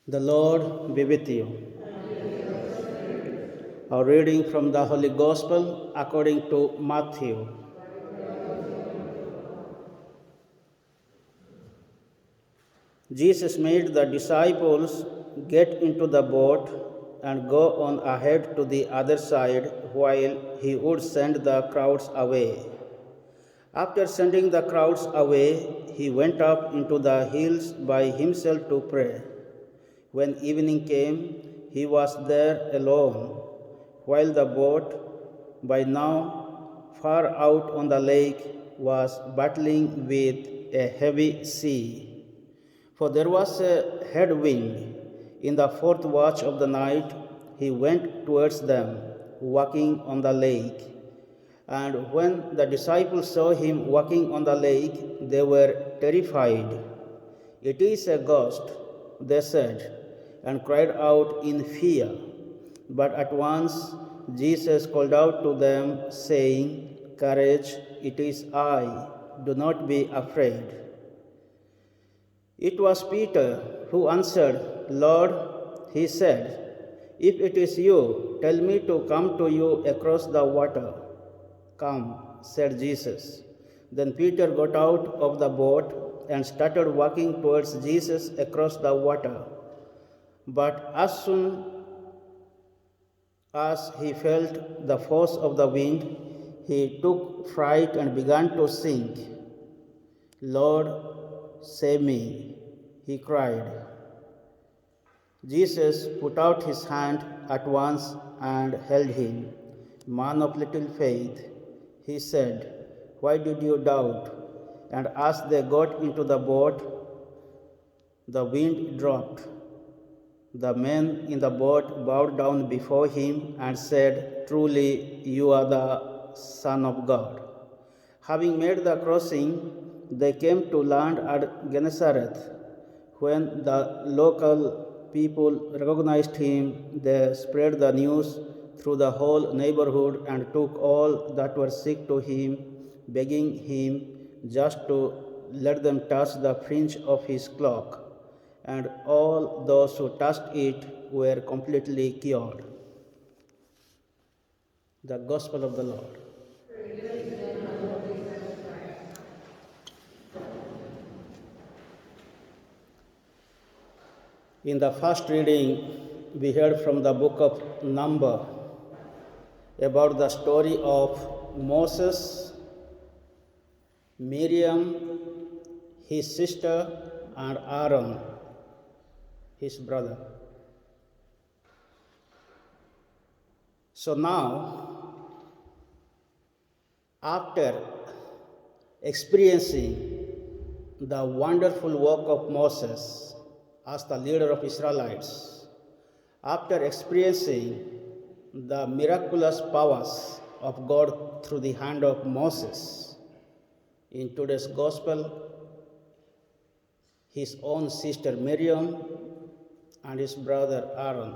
The Lord be with you. A reading from the Holy Gospel according to Matthew. Jesus made the disciples get into the boat and go on ahead to the other side while he would send the crowds away. After sending the crowds away, he went up into the hills by himself to pray. When evening came, he was there alone, while the boat, by now far out on the lake, was battling with a heavy sea. For there was a headwind. In the fourth watch of the night, he went towards them, walking on the lake. And when the disciples saw him walking on the lake, they were terrified. "It is a ghost," they said, and cried out in fear. But at once Jesus called out to them, saying, "Courage, it is I. Do not be afraid." It was Peter who answered, "Lord," he said, "if it is you, tell me to come to you across the water." "Come," said Jesus. Then Peter got out of the boat and started walking towards Jesus across the water. But as soon as he felt the force of the wind, he took fright and began to sink. "Lord, save me," he cried. Jesus put out his hand at once and held him. "Man of little faith," he said, "why did you doubt?" And as they got into the boat, the wind dropped. The men in the boat bowed down before him and said, "Truly, you are the Son of God." Having made the crossing, they came to land at Gennesaret. When the local people recognized him, they spread the news through the whole neighborhood and took all that were sick to him, begging him just to let them touch the fringe of his cloak. And all those who touched it were completely cured. The Gospel of the Lord. In the first reading, we heard from the book of Numbers about the story of Moses, Miriam, his sister, and Aaron, his brother. So now, after experiencing the wonderful work of Moses as the leader of Israelites, after experiencing the miraculous powers of God through the hand of Moses, in today's gospel, his own sister Miriam and his brother Aaron,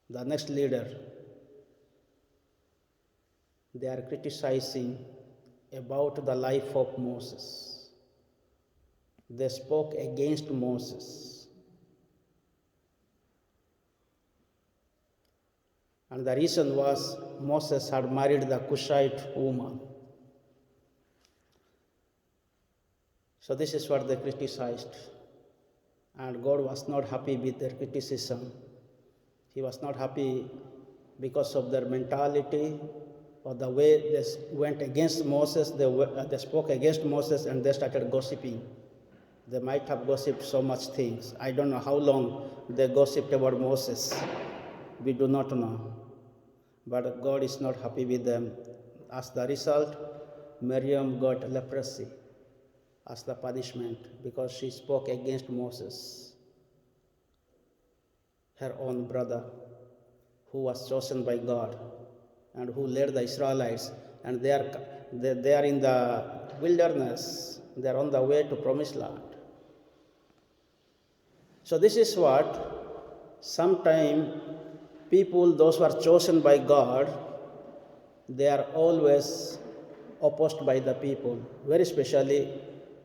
the next leader, they are criticizing about the life of Moses. They spoke against Moses. And the reason was Moses had married the Cushite woman. So this is what they criticized. And God was not happy with their criticism. He was not happy because of their mentality or the way they went against Moses. They spoke against Moses and they started gossiping. They might have gossiped so much things. I don't know how long they gossiped about Moses. We do not know. But God is not happy with them. As the result, Miriam got leprosy as the punishment because she spoke against Moses, her own brother, who was chosen by God and who led the Israelites. And they are in the wilderness. They are on the way to promised land. So this is what sometimes people, those who are chosen by God, they are always opposed by the people, very especially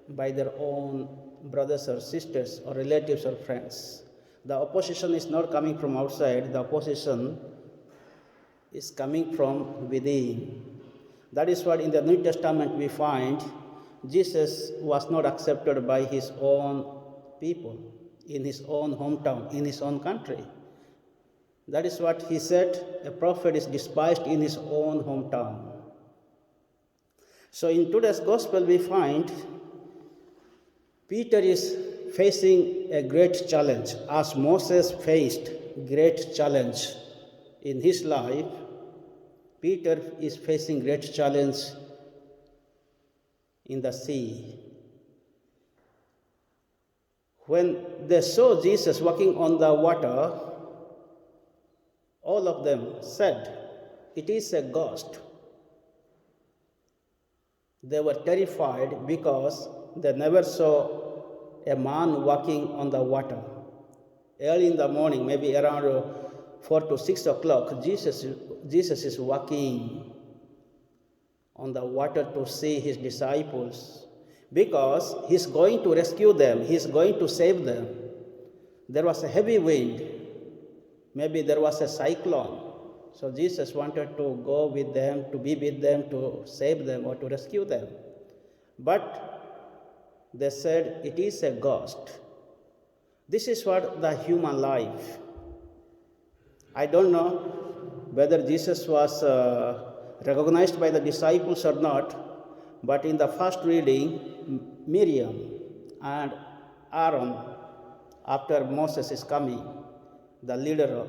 by their own brothers or sisters or relatives or friends. The opposition is not coming from outside, the opposition is coming from within. That is what in the New Testament we find Jesus was not accepted by his own people, in his own hometown, in his own country. That is what he said, a prophet is despised in his own hometown. So in today's gospel we find Peter is facing a great challenge. As Moses faced great challenge in his life, Peter is facing great challenge in the sea. When they saw Jesus walking on the water, all of them said, "It is a ghost." They were terrified because they never saw a man walking on the water. Early in the morning, maybe around 4 to 6 o'clock, Jesus is walking on the water to see his disciples because he's going to rescue them, he's going to save them. There was a heavy wind, maybe there was a cyclone. So Jesus wanted to go with them, to be with them, to save them or to rescue them. But they said, "It is a ghost." This is what the human life. I don't know whether Jesus was recognized by the disciples or not, but in the first reading, Miriam and Aaron, after Moses is coming, the leader,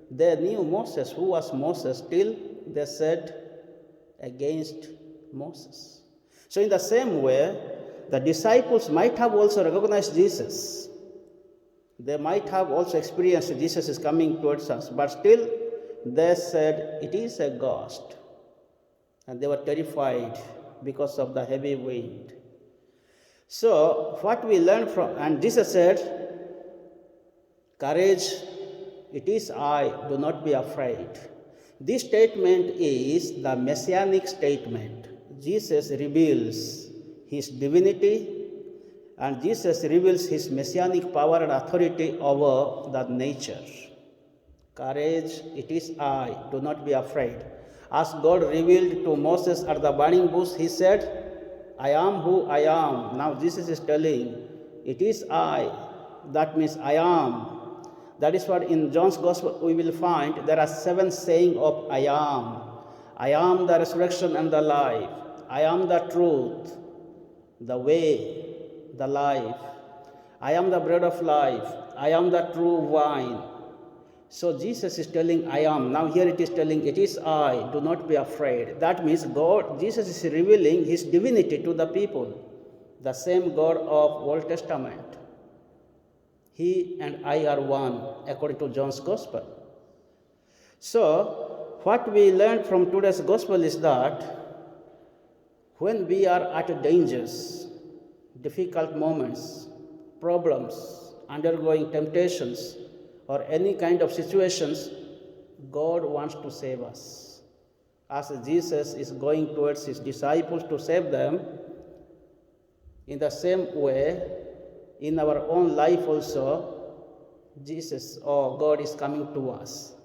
they knew Moses. Who was Moses? Still, they said against Moses. So in the same way, the disciples might have also recognized Jesus. They might have also experienced Jesus is coming towards us, but still they said, "It is a ghost." And they were terrified because of the heavy wind. So what we learn from, and Jesus said, "Courage, it is I, do not be afraid." This statement is the messianic statement. Jesus reveals his divinity and Jesus reveals his messianic power and authority over the nature. Courage, it is I, do not be afraid. As God revealed to Moses at the burning bush, he said, "I am who I am." Now Jesus is telling, "It is I." That means I am. That is what in John's Gospel we will find there are 7 sayings of I am. I am the resurrection and the life. I am the truth, the way, the life. I am the bread of life. I am the true wine. So Jesus is telling I am. Now here it is telling it is I, do not be afraid. That means Jesus is revealing his divinity to the people. The same God of Old Testament. He and I are one, according to John's Gospel. So, what we learn from today's Gospel is that when we are at dangers, difficult moments, problems, undergoing temptations, or any kind of situations, God wants to save us. As Jesus is going towards his disciples to save them, in the same way, in our own life also, Jesus or God is coming to us.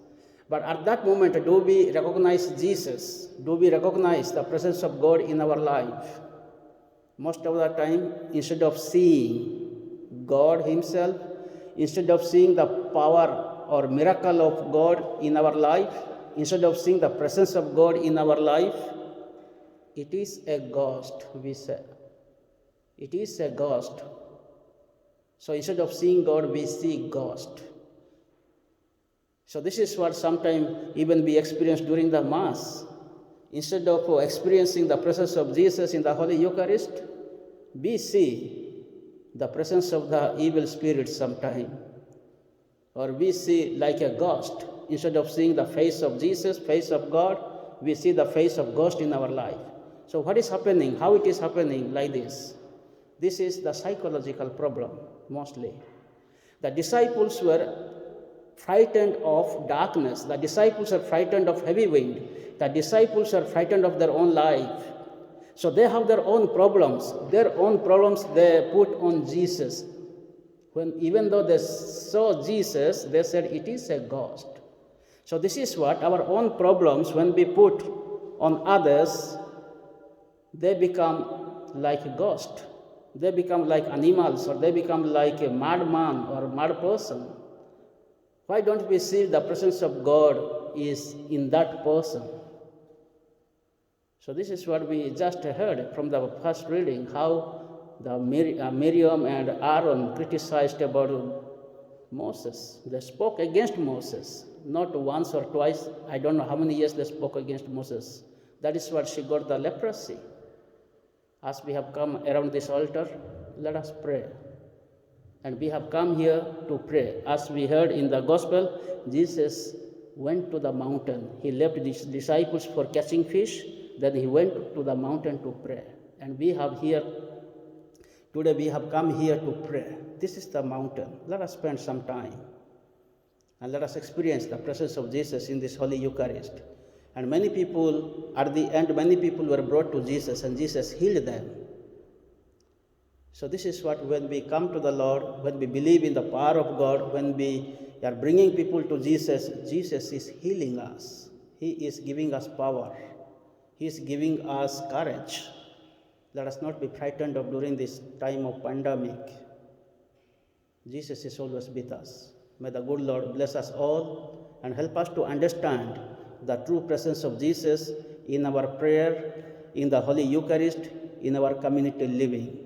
But at that moment, do we recognize Jesus? Do we recognize the presence of God in our life? Most of the time, instead of seeing God himself, instead of seeing the power or miracle of God in our life, instead of seeing the presence of God in our life, it is a ghost, we say. It is a ghost. So instead of seeing God, we see ghost. So this is what sometimes even we experience during the Mass. Instead of experiencing the presence of Jesus in the Holy Eucharist, we see the presence of the evil spirit sometime. Or we see like a ghost. Instead of seeing the face of Jesus, face of God, we see the face of ghost in our life. So what is happening? How it is happening like this? This is the psychological problem, mostly. The disciples were frightened of darkness. The disciples are frightened of heavy wind. The disciples are frightened of their own life. So they have their own problems. Their own problems they put on Jesus. Even though they saw Jesus, they said it is a ghost. So this is what our own problems, when we put on others, they become like a ghost. They become like animals, or they become like a madman or a mad person. Why don't we see the presence of God is in that person? So this is what we just heard from the first reading, how the Miriam and Aaron criticized about Moses. They spoke against Moses, not once or twice. I don't know how many years they spoke against Moses. That is what she got the leprosy. As we have come around this altar, let us pray. And we have come here to pray. As we heard in the gospel, Jesus went to the mountain. He left his disciples for catching fish. Then he went to the mountain to pray. And we have here, today we have come here to pray. This is the mountain. Let us spend some time. And let us experience the presence of Jesus in this Holy Eucharist. And many people, at the end, many people were brought to Jesus, and Jesus healed them. So this is what, when we come to the Lord, when we believe in the power of God, when we are bringing people to Jesus, Jesus is healing us. He is giving us power. He is giving us courage. Let us not be frightened of during this time of pandemic. Jesus is always with us. May the good Lord bless us all and help us to understand the true presence of Jesus in our prayer, in the Holy Eucharist, in our community living.